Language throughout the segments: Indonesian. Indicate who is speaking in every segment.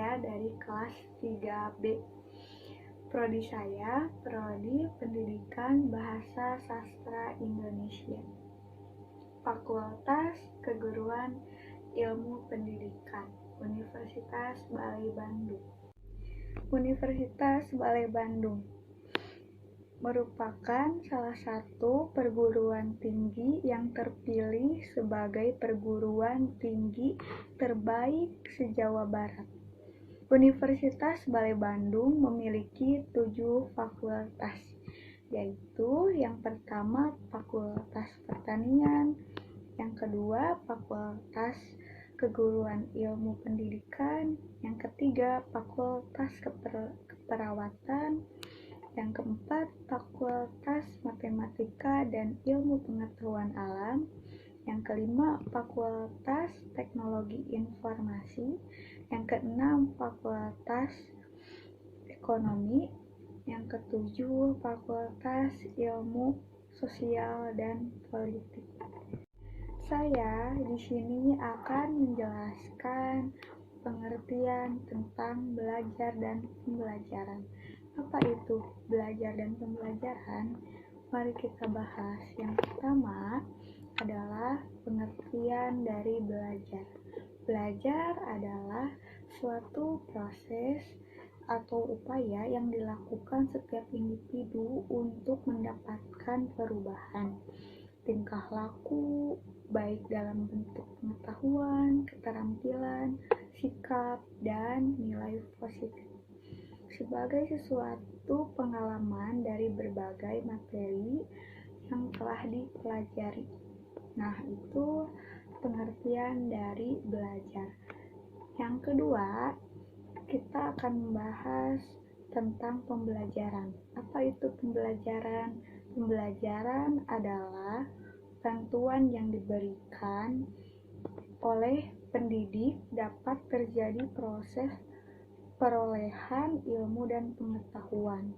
Speaker 1: saya dari kelas 3B. Prodi saya, Prodi Pendidikan Bahasa Sastra Indonesia. Fakultas Keguruan Ilmu Pendidikan, Universitas Balai Bandung. Universitas Balai Bandung merupakan salah satu perguruan tinggi yang terpilih sebagai perguruan tinggi terbaik se-Jawa Barat. Universitas Balai Bandung memiliki 7 fakultas, yaitu yang pertama Fakultas Pertanian, yang kedua Fakultas Keguruan Ilmu Pendidikan, yang ketiga Fakultas Keperawatan, yang keempat Fakultas Matematika dan Ilmu Pengetahuan Alam, yang kelima Fakultas Teknologi Informasi, yang keenam Fakultas Ekonomi, yang ketujuh Fakultas Ilmu Sosial dan Politik. Saya di sini akan menjelaskan pengertian tentang belajar dan pembelajaran. Apa itu belajar dan pembelajaran? Mari kita bahas. Yang pertama adalah pengertian dari belajar. Belajar adalah suatu proses atau upaya yang dilakukan setiap individu untuk mendapatkan perubahan tingkah laku, baik dalam bentuk pengetahuan, keterampilan, sikap, dan nilai positif, sebagai sesuatu pengalaman dari berbagai materi yang telah dipelajari. Nah, itu pengertian dari belajar. Yang kedua, kita akan membahas tentang pembelajaran. Apa itu pembelajaran? Pembelajaran adalah bantuan yang diberikan oleh pendidik dapat terjadi proses perolehan ilmu dan pengetahuan,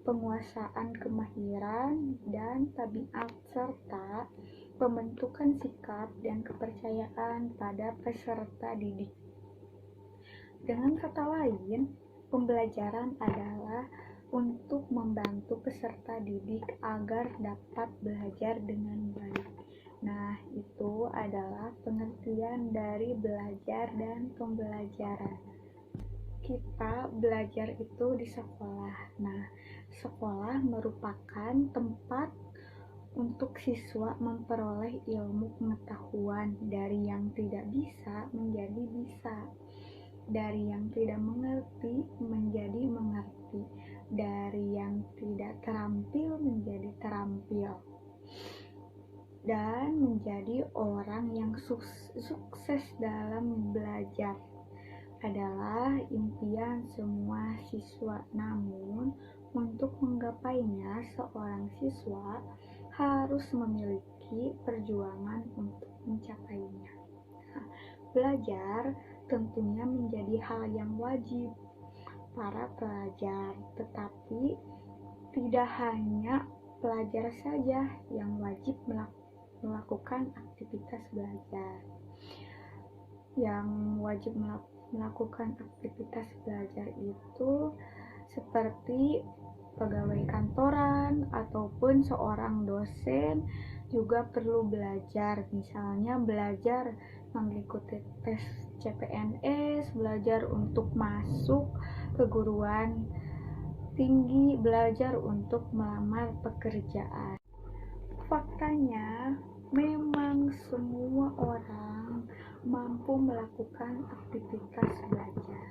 Speaker 1: penguasaan kemahiran dan tabiat, serta pembentukan sikap dan kepercayaan pada peserta didik. Dengan kata lain, pembelajaran adalah untuk membantu peserta didik agar dapat belajar dengan baik. Nah, itu adalah pengertian dari belajar dan pembelajaran. Kita belajar itu di sekolah. Nah, sekolah merupakan tempat untuk siswa memperoleh ilmu pengetahuan dari yang tidak bisa menjadi bisa, dari yang tidak mengerti menjadi mengerti, dari yang tidak terampil menjadi terampil, dan menjadi orang yang sukses dalam belajar adalah impian semua siswa. Namun, untuk menggapainya, seorang siswa harus memiliki perjuangan untuk mencapainya. Nah, belajar tentunya menjadi hal yang wajib para pelajar, tetapi tidak hanya pelajar saja yang wajib melakukan aktivitas belajar. Yang wajib melakukan aktivitas belajar itu seperti pegawai kantoran ataupun seorang dosen juga perlu belajar. Misalnya belajar mengikuti tes CPNS, belajar untuk masuk perguruan tinggi, belajar untuk melamar pekerjaan. Faktanya, memang semua orang mampu melakukan aktivitas belajar.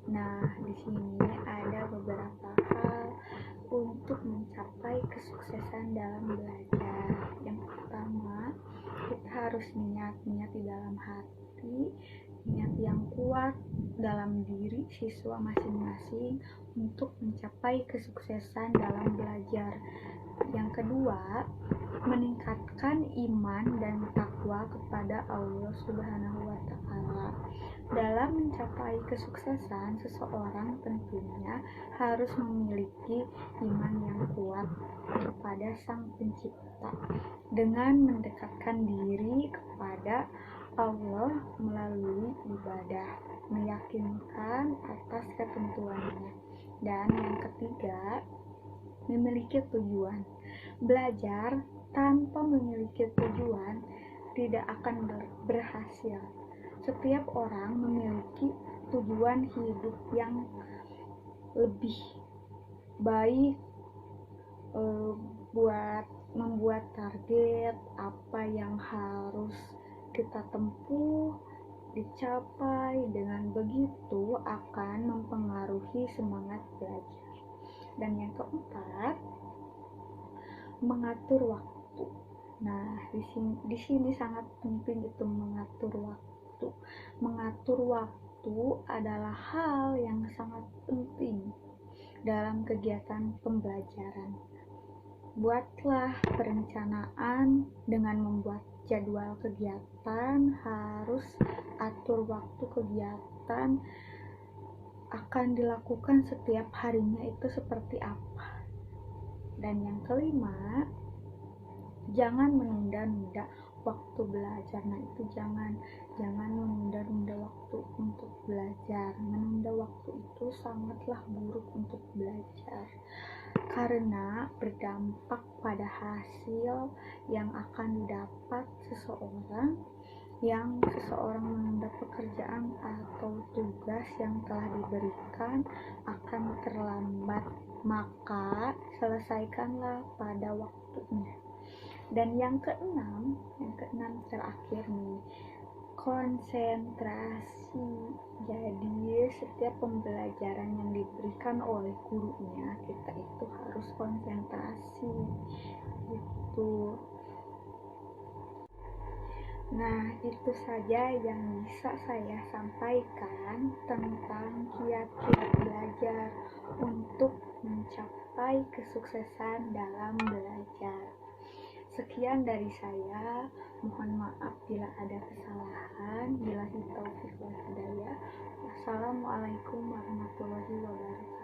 Speaker 1: Nah, di sini ada beberapa hal untuk mencapai kesuksesan dalam belajar. Yang pertama, kita harus niat di dalam hati, niat yang kuat dalam diri siswa masing-masing untuk mencapai kesuksesan dalam belajar. Yang kedua, meningkatkan iman dan takwa kepada Allah Subhanahu wa Ta'ala. Dalam mencapai kesuksesan, seseorang tentunya harus memiliki iman yang kuat kepada Sang Pencipta dengan mendekatkan diri kepada Allah melalui ibadah. meyakinkan atas ketentuannya. Dan yang ketiga, memiliki tujuan. Belajar tanpa memiliki tujuan tidak akan berhasil. Setiap orang memiliki tujuan hidup yang lebih baik, buat membuat target apa yang harus kita tempuh, dicapai. Dengan begitu akan mempengaruhi semangat belajar. Dan yang keempat, mengatur waktu. Nah, di sini sangat penting itu mengatur waktu. Mengatur waktu adalah hal yang sangat penting dalam kegiatan pembelajaran. Buatlah perencanaan dengan membuat jadwal kegiatan, harus atur waktu kegiatan akan dilakukan setiap harinya itu seperti apa. Dan yang kelima, jangan menunda-nunda waktu belajar. Nah, itu jangan menunda-nunda waktu untuk belajar. Menunda waktu itu sangatlah buruk untuk belajar, karena berdampak pada hasil yang akan didapat seseorang menunda pekerjaan atau tugas yang telah diberikan akan terlambat. Maka selesaikanlah pada waktunya. Dan yang keenam terakhir nih, konsentrasi. Jadi setiap pembelajaran yang diberikan oleh gurunya, kita itu harus konsentrasi gitu. Nah, itu saja yang bisa saya sampaikan tentang kiat-kiat belajar untuk mencapai kesuksesan dalam belajar. Sekian dari saya, mohon maaf bila ada kesalahan. Billahi taufiq wal hidayah. Wassalamualaikum warahmatullahi wabarakatuh.